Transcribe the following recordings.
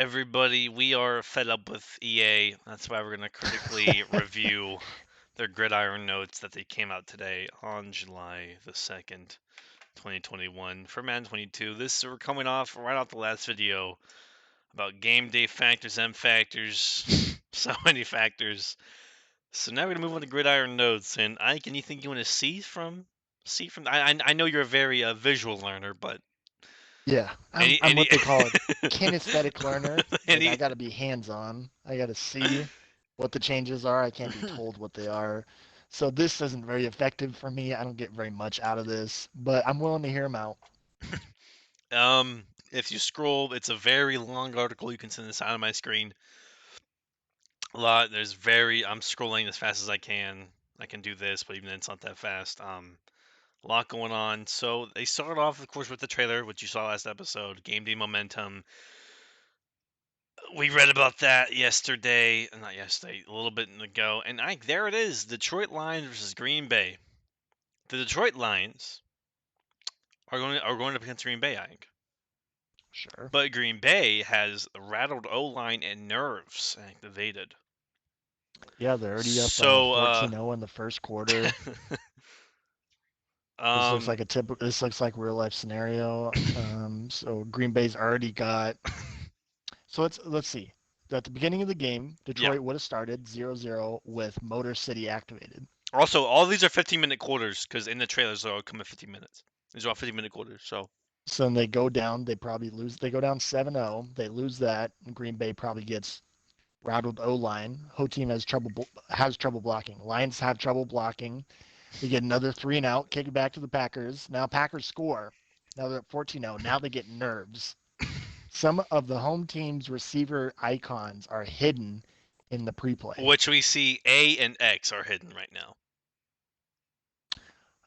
Everybody, we are fed up with EA. That's why we're going to critically review their Gridiron notes that they came out today on July the 2nd, 2021 for Madden 22. We're coming off right off the last video about game day factors, M factors, so many factors. So now we're gonna move on to Gridiron notes. And Ike, anything you want to see from? I know you're a very visual learner, but Yeah, I'm any what they call a kinesthetic learner. Like I any got to be hands-on. I got to see what the changes are. I can't be told what they are. So this isn't very effective for me. I don't get very much out of this, but I'm willing to hear them out. If you scroll, it's a very long article. You can see the side of my screen. A lot. I'm scrolling as fast as I can. I can do this, but even then, it's not that fast. A lot going on. So they started off, of course, with the trailer, which you saw last episode. Game day momentum. We read about that yesterday, not yesterday, a little bit ago. And there it is: Detroit Lions versus Green Bay. The Detroit Lions are going up against Green Bay, Ike. Sure. But Green Bay has rattled O-line and nerves activated. Yeah, they're already up So, 14-0 in the first quarter. um, This looks like real life scenario. So Green Bay's already got. So let's see. At the beginning of the game, yeah. Detroit would have started 0-0 with Motor City activated. Also, all these are 15-minute quarters because in the trailers they'll come in 15 minutes. These are all 15-minute quarters. So, So then they go down. They probably lose. They go down 7-0. They lose that. And Green Bay probably gets rattled O line. Ho team has trouble blocking. Lions have trouble blocking. They get another 3-and-out. Kick it back to the Packers. Now Packers score. Now they're at 14-0. Now they get nerves. Some of the home team's receiver icons are hidden in the pre-play. which we see A and X are hidden right now.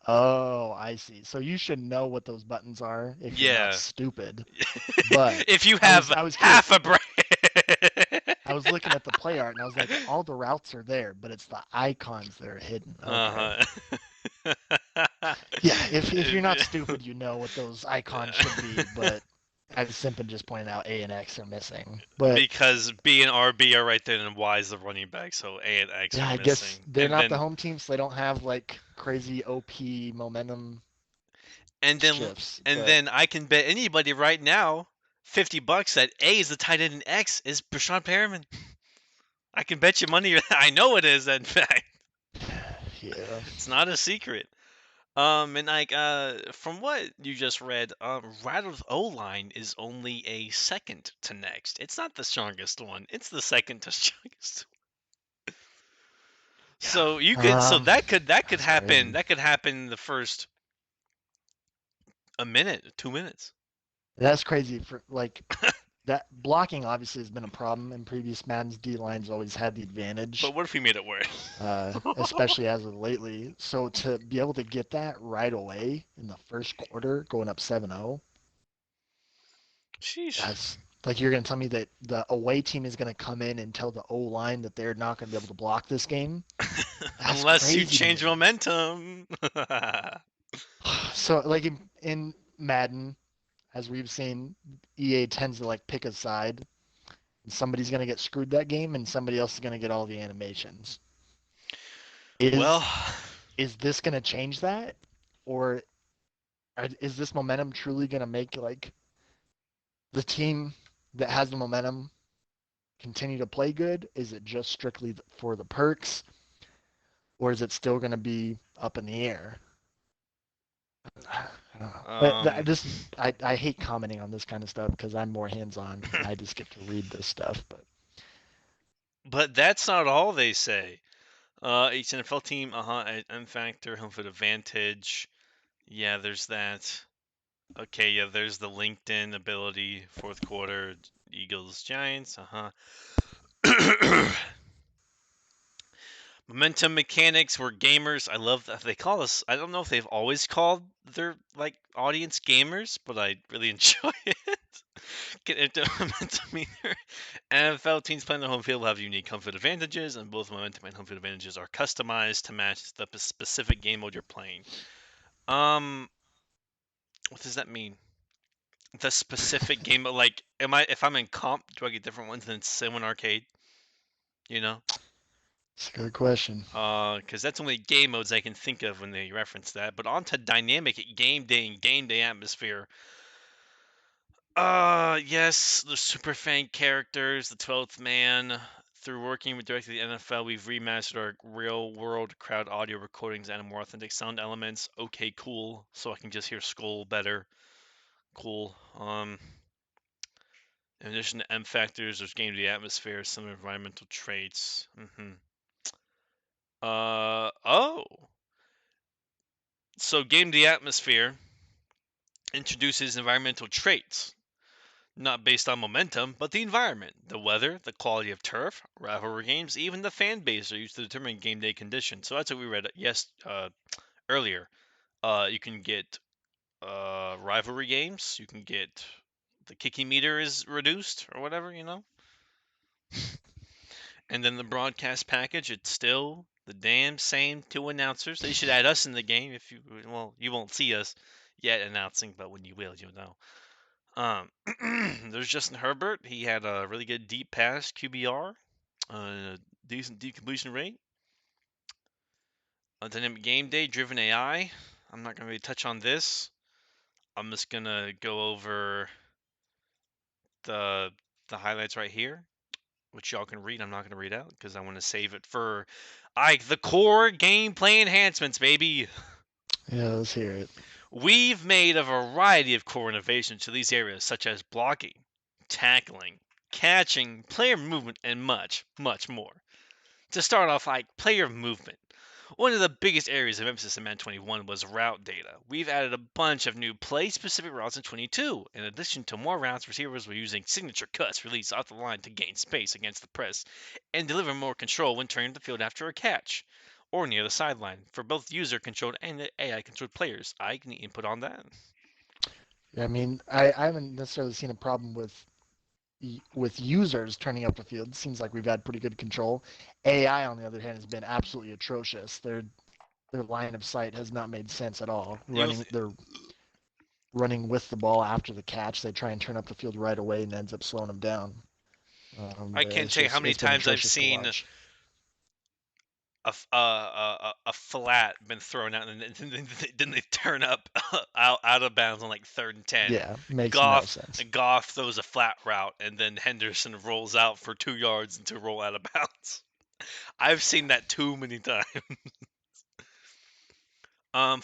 Oh, I see. So you should know what those buttons are if you're not Yeah. stupid. But If you I have was I was half curious. a brain. I was looking at the play art and I was like, all the routes are there, but it's the icons that are hidden. Okay. Uh-huh. Yeah, if you're not stupid, you know what those icons should be, but I was simply just pointing out A and X are missing. But Because B and RB are right there, and Y is the running back, so A and X yeah, are I guess missing. they're And not the then home team, so they don't have like crazy OP momentum and then shifts. and But then I can bet anybody right now $50 that A is the tight end and X is Brashad Perriman. I can bet you money. I know it is. In fact, yeah. it's not a secret. And from what you just read, Rattle's O line is only a second to next. It's not the strongest one. It's the second to strongest. So you could, so Um, that could that's happen. crazy. That could happen in the first a minute, 2 minutes. That's crazy for like that blocking obviously has been a problem in previous Madden's D lines always had the But advantage, what if we made it worse? especially as of lately. So to be able to get that right away in the first quarter, going up 7-0, Sheesh. that's like you're gonna tell me that the away team is gonna come in and tell the O line that they're not gonna be able to block this game. That's Unless you crazy to change me. momentum. So like in Madden, as we've seen, EA tends to like pick a side. Somebody's gonna get screwed that game, and somebody else is gonna get all the animations. Well, Is this gonna change that, or is this momentum truly gonna make like the team that has the momentum continue to play good? Is it just strictly for the perks, or is it still gonna be up in the air? I don't know. um, I hate commenting on this kind of stuff because I'm more hands on and I just get to read this stuff. But but that's not all they say. Each NFL team, M factor, home field advantage. Yeah, there's that. Okay, yeah, there's the LinkedIn ability, fourth quarter, Eagles, Giants, Momentum mechanics, we're gamers. I love that they call us. I don't know if they've always called their like audience gamers, but I really enjoy it. Get into momentum meter. NFL teams playing the home field will have unique home field advantages, and both momentum and home field advantages are customized to match the specific game mode you're playing. Um, what does that mean? the specific game, but like, am I if I'm in comp, do I get different ones than Sim and arcade? You know, It's a good question. because that's only game modes I can think of when they reference that. But on to dynamic game day and game day atmosphere. Yes, the super fan characters, the 12th man. Through working with directly the NFL, we've remastered our real world crowd audio recordings and more authentic sound elements. Okay, cool. So I can just hear Skull better. Cool. In addition to M factors, there's game the atmosphere, some environmental traits. Oh. So game the atmosphere introduces environmental traits, not based on momentum, but the environment, the weather, the quality of turf, rivalry games, even the fan base are used to determine game day conditions. So that's what we read earlier. You can get rivalry games. You can get the kicking meter is reduced or whatever, you know. And then the broadcast package, it's still the damn same two announcers. They should add us in the game if you well, you won't see us yet announcing, but when you will, you'll know. There's Justin Herbert. He had a really good deep pass QBR, a decent deep completion rate. A dynamic game day driven AI. I'm not gonna really touch on this. I'm just gonna go over the the highlights right here, which y'all can read. I'm not gonna read out because I want to save it for the core gameplay enhancements, baby. Yeah, let's hear it. We've made a variety of core innovations to these areas, such as blocking, tackling, catching, player movement, and much, much more. To start off, player movement. One of the biggest areas of emphasis in Madden 21 was route data. We've added a bunch of new play-specific routes in 22. In addition to more routes, receivers were using signature cuts released off the line to gain space against the press and deliver more control when turning the field after a catch or near the sideline for both user-controlled and AI-controlled players. I can input on that. Yeah, I mean, I haven't necessarily seen a problem with users turning up the field. It seems like we've had pretty good control. AI, on the other hand, has been absolutely atrocious. Their line of sight has not made sense at all. You know, They're running with the ball after the catch. They try and turn up the field right away and ends up slowing them down. I can't It's tell you how just many it's been times I've atrocious to seen watch. a flat been thrown out, and then they turn up out of bounds on like 3rd and 10. Yeah, makes no Goff sense. Goff throws a flat route, and then Henderson rolls out for 2 yards to roll out of bounds. I've seen that too many times.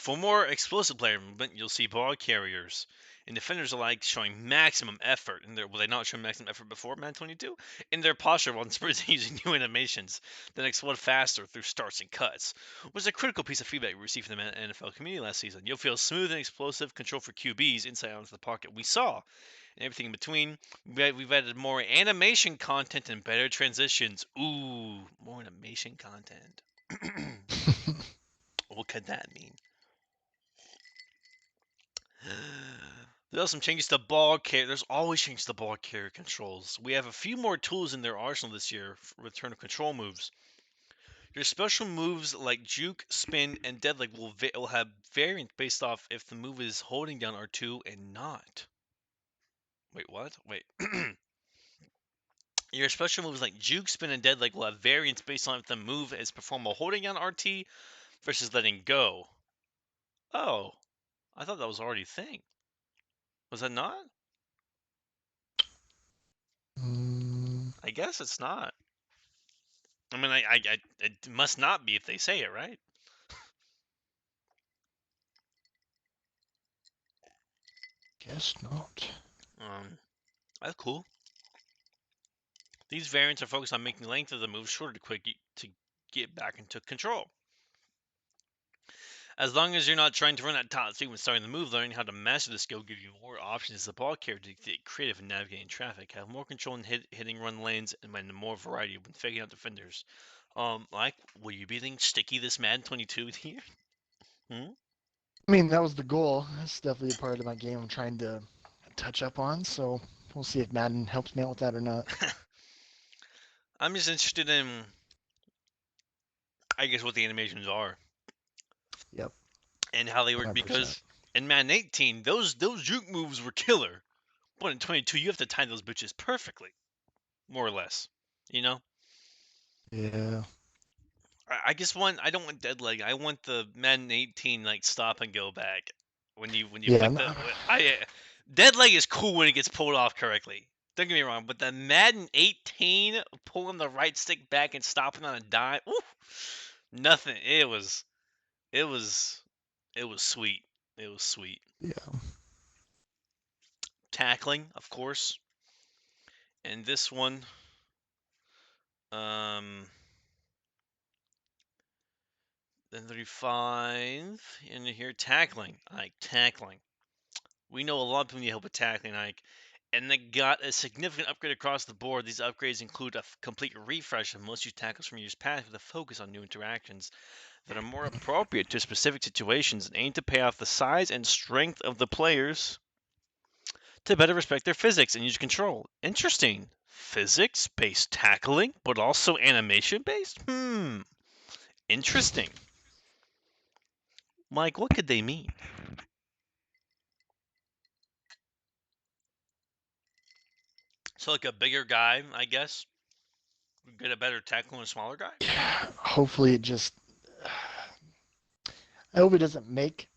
For more explosive player movement, you'll see ball carriers and defenders alike showing maximum effort. And were they not showing maximum effort before Madden 22? In their posture while sprinting using new animations that explode faster through starts and cuts, was a critical piece of feedback we received from the NFL community last season. You'll feel smooth and explosive control for QBs inside out into the pocket. We saw and everything in between. We've added more animation content and better transitions. Ooh, more animation content. What could that mean? There's some changes to ball carrier. There's always changes to ball carrier controls. We have a few more tools in their arsenal this year for return of control moves. Your special moves like juke, spin, and deadlift will have variants based off if the move is holding down R2 and not. Wait, what? Wait. Your special moves like juke, spin, and deadlift will have variants based on if the move is performed while holding down RT versus letting go. Oh, I thought that was already a thing. Was that not? Mm, I guess it's not. I mean, it must not be if they say it, right? guess not. Um, that's cool. These variants are focused on making the length of the move shorter to get back into control. As long as you're not trying to run at top speed when starting the move, learning how to master the skill gives you more options as a ball carrier to get creative in navigating traffic, have more control in hitting run lanes, and more variety when faking out defenders. Will you be being sticky this Madden 22 here? Hmm? I mean, that was the goal. That's definitely a part of my game I'm trying to touch up on. So we'll see if Madden helps me out with that or not. I'm just interested in, I guess, what the animations are Yep, and how they work 100%. because in Madden 18, those juke moves were killer. But in 22, you have to time those bitches perfectly, more or less. You know. Yeah. I just want. I don't want dead leg. I want the Madden 18 like stop and go back. When you Yeah. flick the dead leg is cool when it gets pulled off correctly. Don't get me wrong, but the Madden 18 pulling the right stick back and stopping on a dime, nothing. It was it was sweet. It was sweet. Yeah. Tackling, of course. And this one, um, then 35 in here tackling. I like tackling. We know a lot of people need help with tackling, Ike, and they got a significant upgrade across the board. These upgrades include a complete refresh of most used tackles from years past with a focus on new interactions that are more appropriate to specific situations and aim to pay off the size and strength of the players to better respect their physics and use control. Interesting. Physics-based tackling, but also animation-based? Interesting. Mike, what could they mean? So like a bigger guy, I guess, would get a better tackle than a smaller guy? Yeah. Hopefully it just. I hope it doesn't make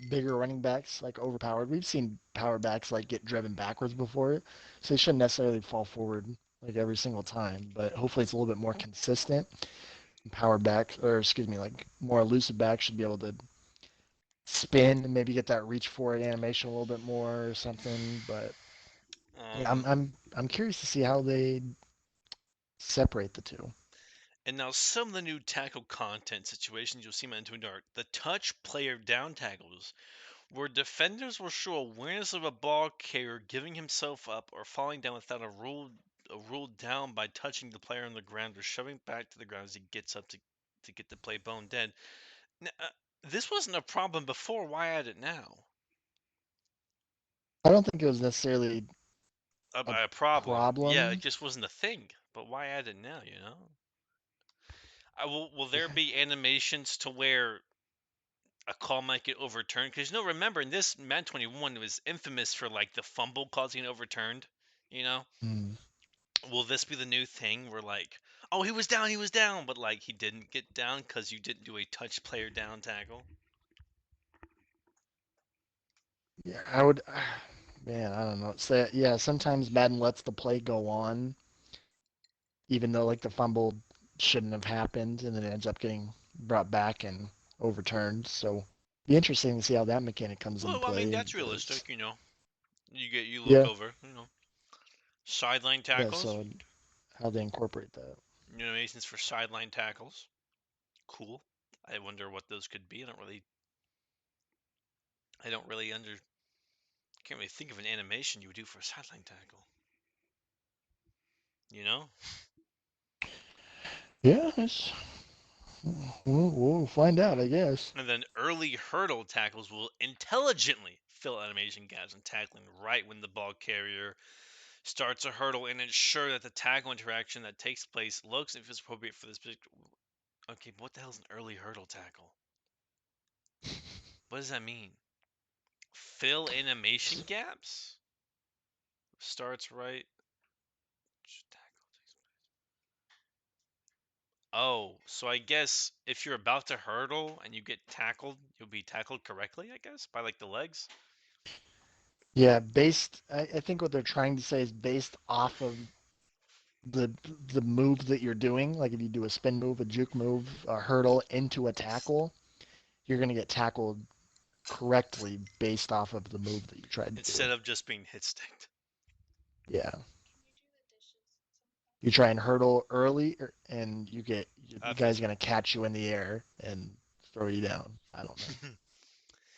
bigger running backs like overpowered. We've seen power backs like get driven backwards before, so they shouldn't necessarily fall forward like every single time. But hopefully it's a little bit more consistent. Power back, or excuse me, like more elusive back should be able to spin and maybe get that reach forward animation a little bit more or something. But yeah, Um, I'm curious to see how they separate the two. and now some of the new tackle content situations you'll see in Into Dark. The touch player down tackles, where defenders will show awareness of a ball carrier giving himself up or falling down without a rule down by touching the player on the ground or shoving back to the ground as he gets up to get the play bone dead. Now, this wasn't a problem before. Why add it now? I don't think it was necessarily a A problem. Yeah, it problem. just wasn't a thing. But why add it now? You know. Will there be animations to where a call might get overturned? Because remember in this Madden 21 it was infamous for like the fumble causing it overturned. You know, Hmm. will this be the new thing where like, oh he was down, but like he didn't get down because you didn't do a touch player down tackle? Yeah, I would. Man, I don't know. So yeah, sometimes Madden lets the play go on, even though like the fumble shouldn't have happened, and then it ends up getting brought back and overturned. So be interesting to see how that mechanic comes into Well, I mean play. that's But realistic. You look yeah, over. Sideline yeah. tackles. So how they incorporate that. Animations for sideline tackles. Cool. I wonder what those could be. I don't really can't really think of an animation you would do for a sideline tackle. You know? Yeah, we'll find out, I guess. And then early hurdle tackles will intelligently fill animation gaps and tackling right when the ball carrier starts a hurdle and ensure that the tackle interaction that takes place looks if it's appropriate for this particular. Okay, but what the hell is an early hurdle tackle? What does that mean? Fill animation gaps? Starts right. Oh, so I guess if you're about to hurdle and you get tackled, you'll be tackled correctly, I guess, by like the legs. Yeah, I think what they're trying to say is based off of the the move that you're doing. Like if you do a spin move, a juke move, a hurdle into a tackle, you're gonna get tackled correctly based off of the move that you tried to Instead do. of just being hit sticked. Yeah. You try and hurdle early, and the Okay. guy's gonna catch you in the air and throw you down. I don't know.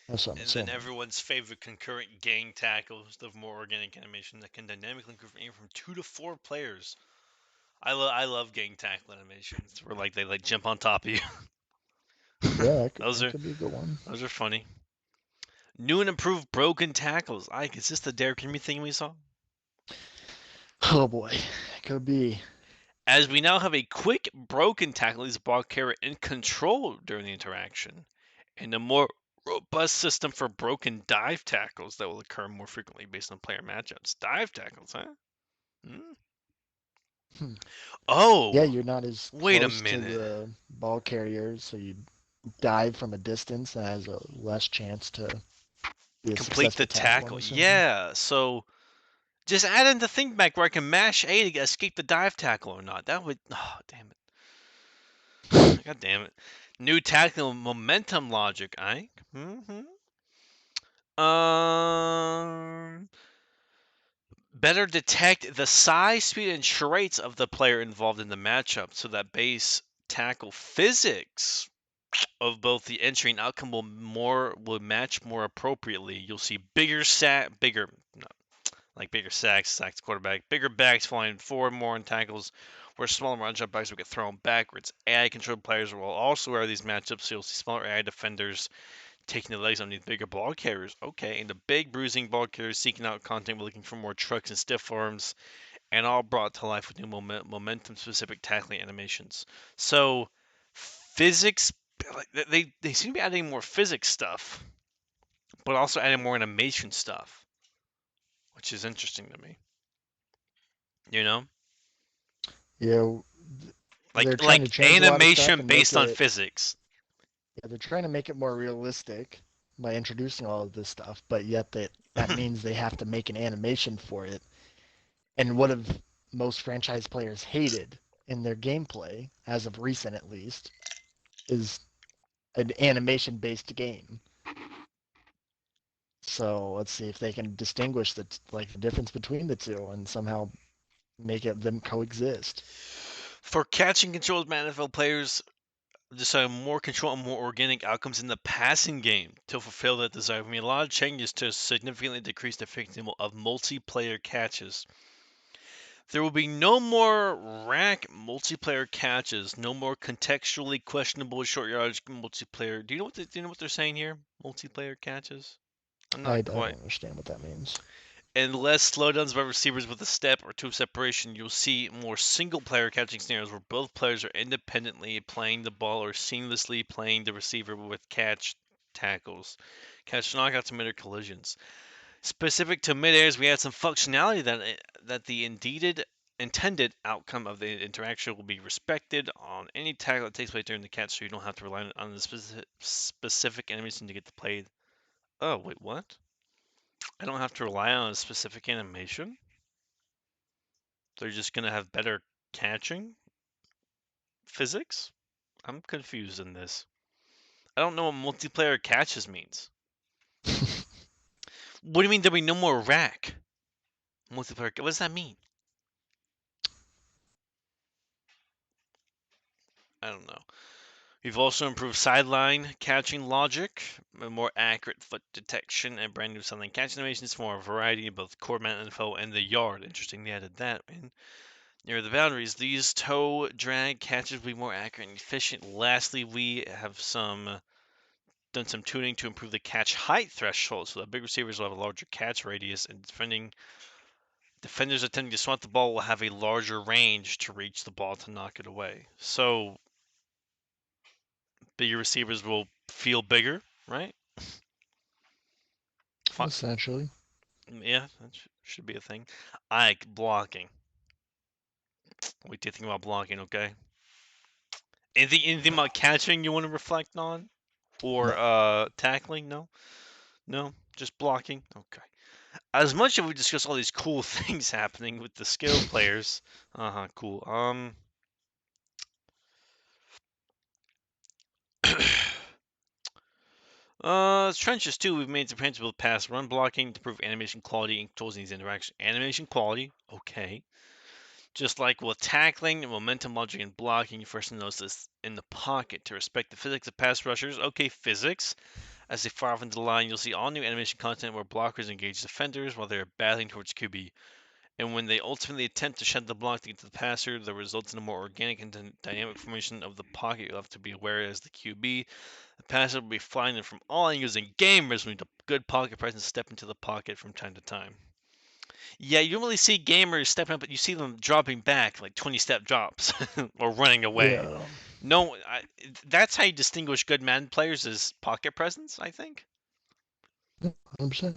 That's what I'm And then assuming. everyone's favorite concurrent gang tackles, the more organic animation that can dynamically group anywhere from 2 to 4 players. I love gang tackle animations where like they like jump on top of you. Yeah, those that are could be a good one. those are funny. New and improved broken tackles. Ike, is this the Derrick Henry thing we saw? Oh boy, it could be. As we now have a quick broken tackle, leaves the ball carrier in control during the interaction, and a more Robust system for broken dive tackles that will occur more frequently based on player matchups. Dive tackles, huh? Hmm. Hmm. Yeah, Oh, you're not as wait a close to minute. the ball carrier, so you dive from a distance and has a less chance to be a Complete the successful tackle, I'm tackle. assuming. Yeah, so just add in the thing back where I can mash A to escape the dive tackle or not. That would. Oh, damn it. God damn it. New tackle momentum logic, I. Better detect the size, speed, and traits of the player involved in the matchup so that base tackle physics of both the entry and outcome will match more appropriately. You'll see bigger no, like bigger sacks quarterback, bigger backs flying forward more in tackles, where smaller run jump backs will get thrown backwards. AI controlled players will also wear these matchups, so you'll see smaller AI defenders taking the legs on these bigger ball carriers. Okay, and the big bruising ball carriers seeking out content, we're looking for more trucks and stiff arms, and all brought to life with new momentum specific tackling animations. So physics, like they seem to be adding more physics stuff, but also adding more animation stuff, which is interesting to me. You know, Yeah, they're trying to like change a lot of stuff animation and make based on it. physics. Yeah, they're trying to make it more realistic by introducing all of this stuff, but yet that means they have to make an animation for it. And what have most franchise players hated in their gameplay, as of recent at least, is an animation-based game. So let's see if they can distinguish the difference between the two and somehow make it them coexist. For catching controls, NFL players desire more control and more organic outcomes in the passing game to fulfill that desire. I mean, a lot of changes to significantly decrease the frequency of multiplayer catches. There will be no more rack multiplayer catches, no more contextually questionable short yardage multiplayer. Do you know what they're saying here? Multiplayer catches? I'm I not don't quite. understand what that means. And less slowdowns by receivers with a step or two of separation. You'll see more single player catching scenarios where both players are independently playing the ball or seamlessly playing the receiver with catch tackles. Catch knockouts and mid collisions. Specific to mid-airs, we add some functionality that the intended outcome of the interaction will be respected on any tackle that takes place during the catch, so you don't have to rely on the specific animation to get to play. Oh, wait, what? I don't have to rely on a specific animation? They're just gonna have better catching physics? I'm confused in this. I don't know what multiplayer catches means. What do you mean there'll be no more rack? Multiplayer, what does that mean? I don't know. We've also improved sideline catching logic, a more accurate foot detection, and brand new sideline catch animations for more variety in both core Madden info and the yard. Interesting, they added that in. Near the boundaries, these toe drag catches will be more accurate and efficient. Lastly, we have done some tuning to improve the catch height threshold so that big receivers will have a larger catch radius and defenders attempting to swat the ball will have a larger range to reach the ball to knock it away. So bigger receivers will feel bigger, right? Essentially. Yeah, that should be a thing. Ike, blocking. Wait do you think about blocking, okay? Anything about catching you want to reflect on? Or No. tackling? No? No? Just blocking? Okay. As much as we discuss all these cool things happening with the skill players, cool. Trenches too. We've made some changes with pass run blocking to improve animation quality and controls these interactions. Animation quality, okay. Just like with tackling, momentum logic, and blocking, you first notice this in the pocket to respect the physics of pass rushers. Okay, physics. As they fire off into the line, you'll see all new animation content where blockers engage defenders while they are battling towards QB. And when they ultimately attempt to shed the block to get to the passer, that results in a more organic and dynamic formation of the pocket. You'll have to be aware as the QB. The passer will be flying in from all angles, and gamers need a good pocket presence step into the pocket from time to time. Yeah, you don't really see gamers stepping up, but you see them dropping back like 20 step drops or running away. Yeah. No, that's how you distinguish good Madden players is pocket presence, I think. 100%.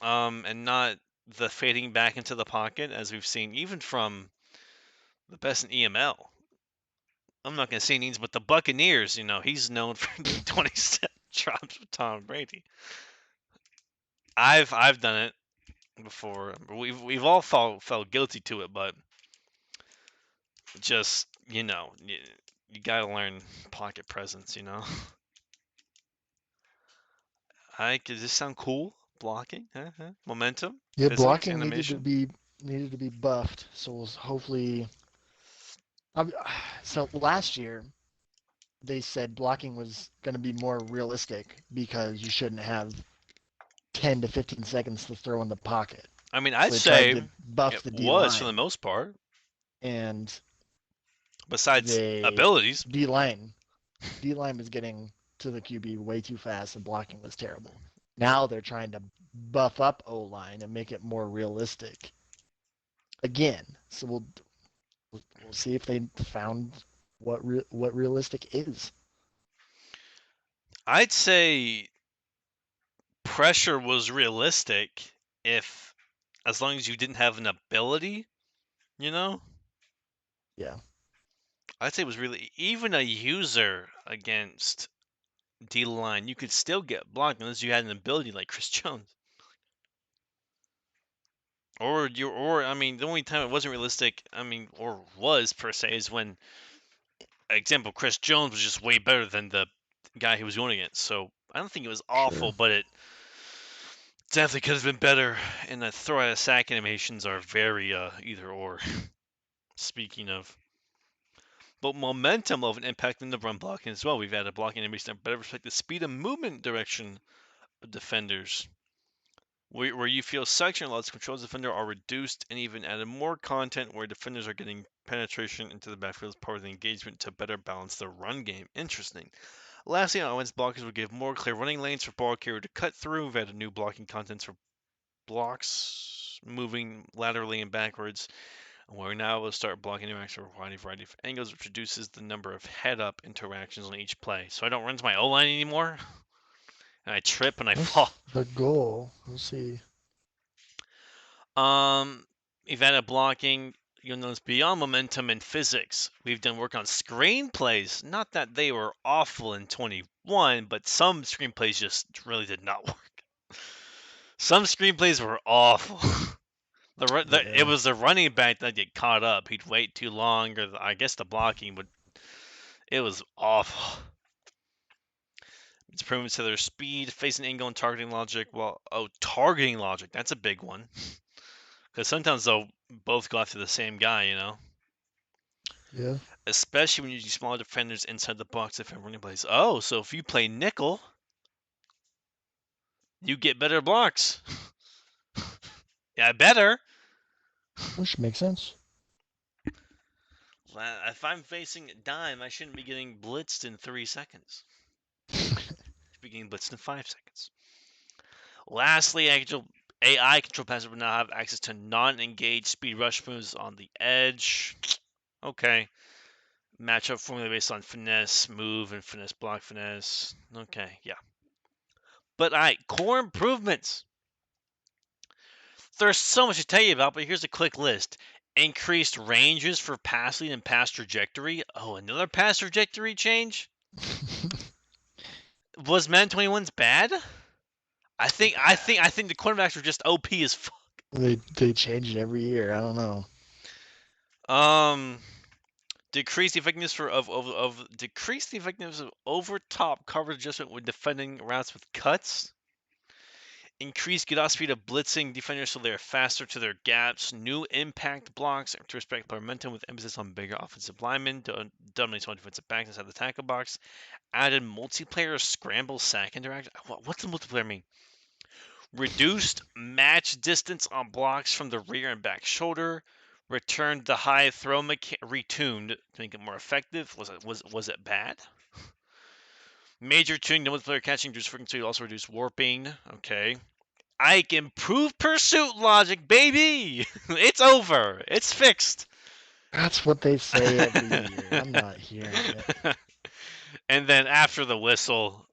And not the fading back into the pocket as we've seen even from the best in EML. I'm not gonna say names, but the Buccaneers, he's known for doing 20-step drops with Tom Brady. I've done it before. We've all felt guilty to it, but just you gotta learn pocket presence. Does this sound cool? Blocking, momentum, Yeah, physics, blocking needed to animation. be buffed. So we'll hopefully. So last year they said blocking was going to be more realistic because you shouldn't have 10 to 15 seconds to throw in the pocket. I mean, I'd So they tried say to buff it the D was for the line, most part. and Besides they abilities, D line was getting to the QB way too fast, and blocking was terrible. Now they're trying to buff up O line and make it more realistic again. So we'll see if they found what realistic is. I'd say pressure was realistic if as long as you didn't have an ability, you know? Yeah, I'd say it was really even a user against D line, you could still get blocked unless you had an ability like Chris Jones. Or I mean, the only time it wasn't realistic, I mean, or was per se, is when example Chris Jones was just way better than the guy he was going against. So I don't think it was awful, sure. but it definitely could have been better. And the throw out of sack animations are very either or. Speaking of, but momentum of an impact in the run blocking as well. We've added blocking animation that better reflect the speed and movement direction of defenders. Where you feel section lots controls defender are reduced and even added more content where defenders are getting penetration into the backfield as part of the engagement to better balance the run game. Interesting. Lastly, on offense, blockers will give more clear running lanes for ball carrier to cut through. We've added new blocking contents for blocks moving laterally and backwards. And we're now able to start blocking interactions for a variety of angles, which reduces the number of head-up interactions on each play. So I don't run to my O-line anymore, and I trip and I That's fall. the goal. We'll see. Um, Event blocking, you'll notice beyond momentum and physics, we've done work on screenplays. Not that they were awful in 21, but some screenplays just really did not work. Some screenplays were awful. It Yeah. was the running back that get caught up. He'd wait too long, or I guess the blocking would. It was awful. It's improvements to their speed, facing angle, and targeting logic. Well, targeting logic, that's a big one. Because sometimes they'll both go after the same guy. Yeah. Especially when you're using smaller defenders inside the box if running plays. Oh, so if you play nickel, you get better blocks. Yeah, better. Which makes sense. If I'm facing dime, I shouldn't be getting blitzed in 3 seconds. I should be getting blitzed in 5 seconds. Lastly, AI control passes will now have access to non-engaged speed rush moves on the edge. Okay. Matchup formula based on finesse, move, and finesse block finesse. Okay, yeah. But alright, core improvements. There's so much to tell you about, but here's a quick list. Increased ranges for pass lead and pass trajectory. Oh, another pass trajectory change? Was Man 21's bad? I think the cornerbacks were just OP as fuck. They change it every year. I don't know. Um decrease the effectiveness of over top coverage adjustment when defending routes with cuts. Increase get off speed of blitzing defenders so they're faster to their gaps. New impact blocks to respect momentum with emphasis on bigger offensive linemen. Dominates on defensive backs inside the tackle box. Added multiplayer scramble sack interaction. What's the multiplayer mean? Reduced match distance on blocks from the rear and back shoulder. Returned the high throw retuned to make it more effective. Was it bad? Major tuning the multiplayer catching reduced frequency, also reduced warping. Okay. Ike improved pursuit logic, baby! It's over. It's fixed. That's what they say every year. I'm not hearing it. And then after the whistle,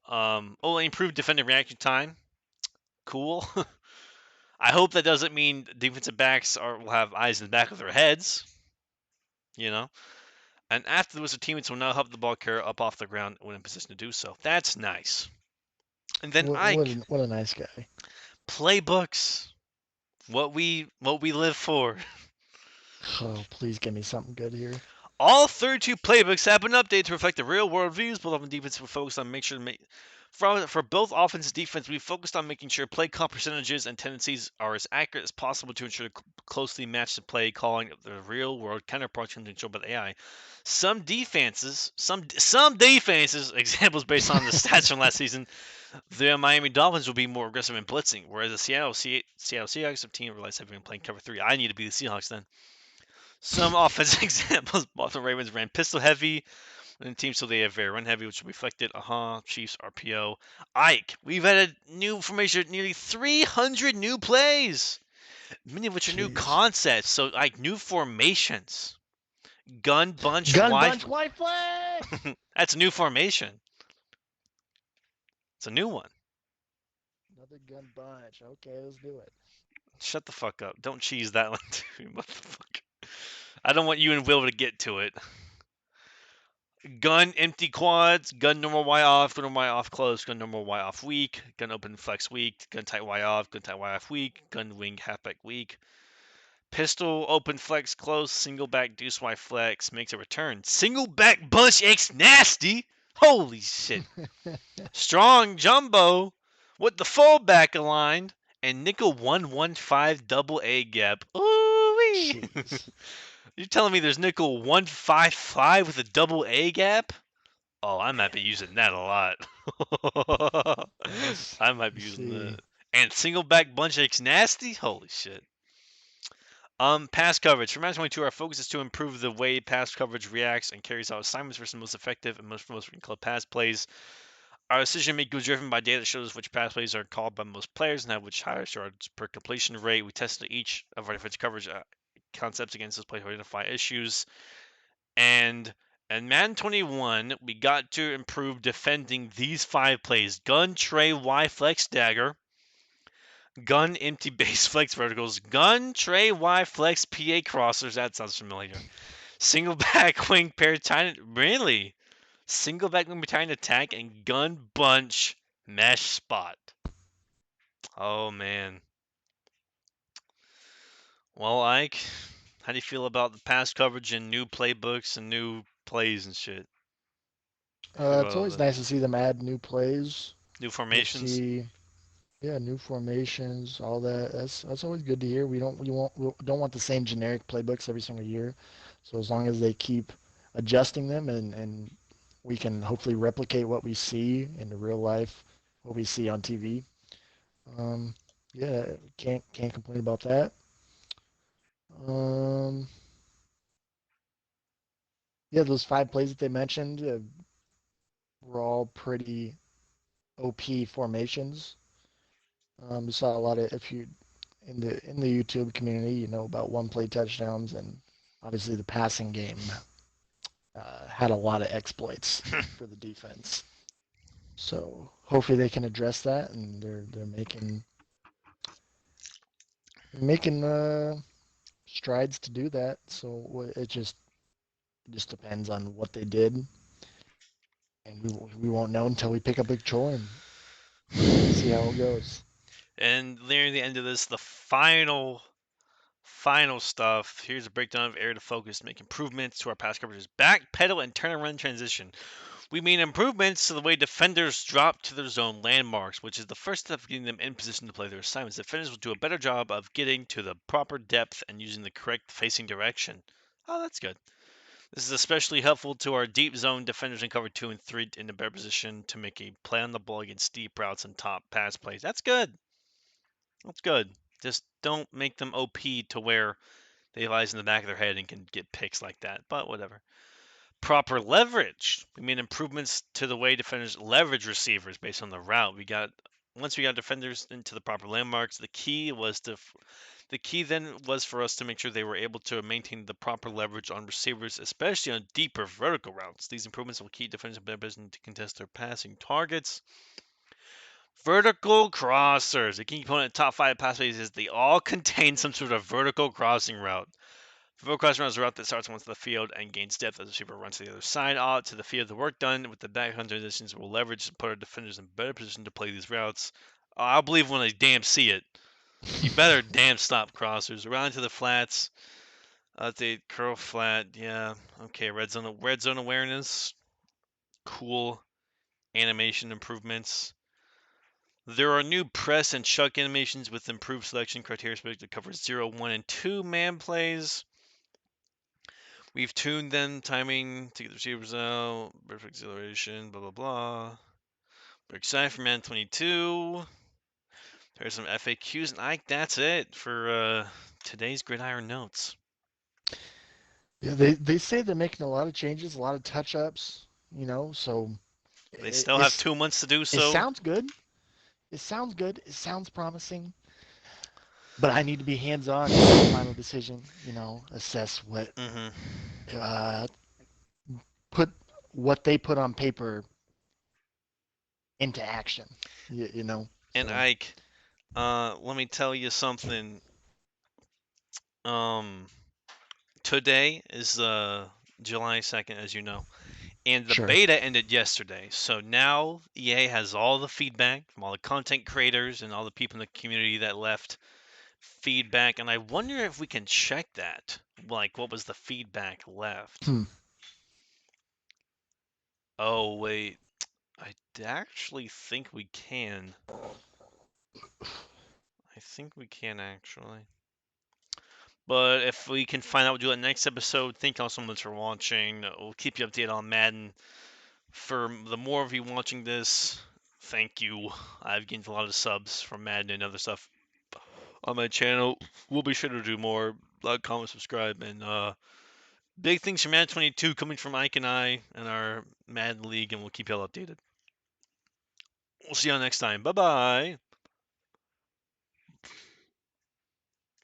improved defender reaction time. Cool. I hope that doesn't mean defensive backs will have eyes in the back of their heads. You know. And after the whistle, teammates will now help the ball carrier up off the ground when in position to do so. That's nice. And then Ike, What a nice guy. playbooks. What we live for. Oh, please give me something good here. All 32 playbooks have been updated to reflect the real world views. Both on defense, we focused on make sure to make for both offense and defense. We focused on making sure play call percentages and tendencies are as accurate as possible to ensure closely match the play calling of the real world counterparts controlled by the AI. Some defenses, examples based on the stats from last season, the Miami Dolphins will be more aggressive in blitzing, whereas the Seattle Seahawks team relies heavily on playing cover three. I need to be the Seahawks then. Some offensive examples: Baltimore Ravens ran pistol heavy, and teams so they have very run heavy, which reflected. Chiefs RPO. Ike, we've added new formation, nearly 300 new plays, many of which are new Jeez. concepts. So like new formations, gun bunch, Gun Y. bunch, white flex. That's a new formation. It's a new one. Another gun bunch. Okay, let's do it. Shut the fuck up. Don't cheese that one too. What the fuck? I don't want you and Will to get to it. Gun empty quads, gun normal Y off, gun normal Y off close, gun normal Y off weak, gun open flex weak, gun tight Y off, gun tight Y off weak, gun wing halfback weak. Pistol open flex close, single back deuce Y flex makes a return. Single back bunch X nasty. Holy shit. Strong jumbo with the fullback aligned and nickel 115 double A gap. Ooh. Jeez. You're telling me there's nickel 155 with a double A gap? Oh, I might be using that a lot. Let's, I might be let's using that. see. And single back bunch X nasty? Holy shit. Pass coverage. For match 22, our focus is to improve the way pass coverage reacts and carries out assignments versus most effective and most club pass plays. Our decision making was driven by data that shows which pass plays are called by most players and have which highest yards per completion rate. We tested each of our defensive coverage concepts against this play to identify issues. And in Madden 21, we got to improve defending these 5 plays: gun, tray, Y, flex, dagger, gun, empty base, flex, verticals, gun, tray, Y, flex, PA, crossers. That sounds familiar. Single back, wing, pair, tight. Really? Single back, wing, tight attack, and gun, bunch, mesh, spot. Oh, man. Well, Ike, how do you feel about the pass coverage and new playbooks and new plays and shit? For It's always the nice to see them add new plays. new We'll formations? see, yeah, new formations, all that. That's always good to hear. We don't want the same generic playbooks every single year. So as long as they keep adjusting them and we can hopefully replicate what we see in the real life, what we see on TV. Um, yeah, can't complain about that. Um, yeah, those 5 plays that they mentioned were all pretty OP formations. We saw a lot of if you in the YouTube community, you know about one play touchdowns, and obviously the passing game had a lot of exploits for the defense. So hopefully they can address that, and they're making strides to do that. So it just depends on what they did, and we won't know until we pick up a chore and see how it goes. And near the end of this, the final stuff. Here's a breakdown of area to focus, make improvements to our pass coverages. Back, pedal, and turn and run transition. We made improvements to the way defenders drop to their zone landmarks, which is the first step of getting them in position to play their assignments. Defenders will do a better job of getting to the proper depth and using the correct facing direction. Oh, that's good. This is especially helpful to our deep zone defenders in cover 2 and 3 in a better position to make a play on the ball against steep routes and top pass plays. That's good. That's good. Just don't make them OP to where they have eyes in the back of their head and can get picks like that, but whatever. Proper leverage. We made improvements to the way defenders leverage receivers based on the route. We got Once we got defenders into the proper landmarks, the key then was for us to make sure they were able to maintain the proper leverage on receivers, especially on deeper vertical routes. These improvements will keep defenders in better position to contest their passing targets. Vertical crossers. A key component of top 5 pass plays is they all contain some sort of vertical crossing route. Vertical crossing route is a route that starts once the field and gains depth as the receiver runs to the other side. Out to the field. The work done with the back hunter transitions will leverage and put our defenders in better position to play these routes. I'll believe when I damn see it. You better damn stop crossers. Around to the flats. Update curl flat. Yeah. Okay. Red zone awareness. Cool. Animation improvements. There are new press and chuck animations with improved selection criteria to cover 0, 1, and 2 man plays. We've tuned then timing to get the receivers out, perfect acceleration, blah blah blah. We're excited for Man 22. There's some FAQs, and that's it for today's Gridiron Notes. Yeah, they say they're making a lot of changes, a lot of touch ups. So They it, still have it's 2 months to do it so. sounds good. It sounds good. It sounds promising. But I need to be hands on, make the final decision. Assess Mm-hmm. uh, put what they put on paper into action. And So Ike, let me tell you something. Um, Today is July 2nd, as you know. And the sure. beta ended yesterday. So now EA has all the feedback from all the content creators and all the people in the community that left feedback. And I wonder if we can check that. Like, what was the feedback left? Hmm. Oh, wait. I actually think we can. I think we can, actually. But if we can find out, we'll do it next episode. Thank you all so much for watching. We'll keep you updated on Madden. For the more of you watching this, thank you. I've gained a lot of subs from Madden and other stuff on my channel. We'll be sure to do more. Like, comment, subscribe, and big things from Madden 22 coming from Ike and I and our Madden League, and we'll keep y'all updated. We'll see y'all next time. Bye bye.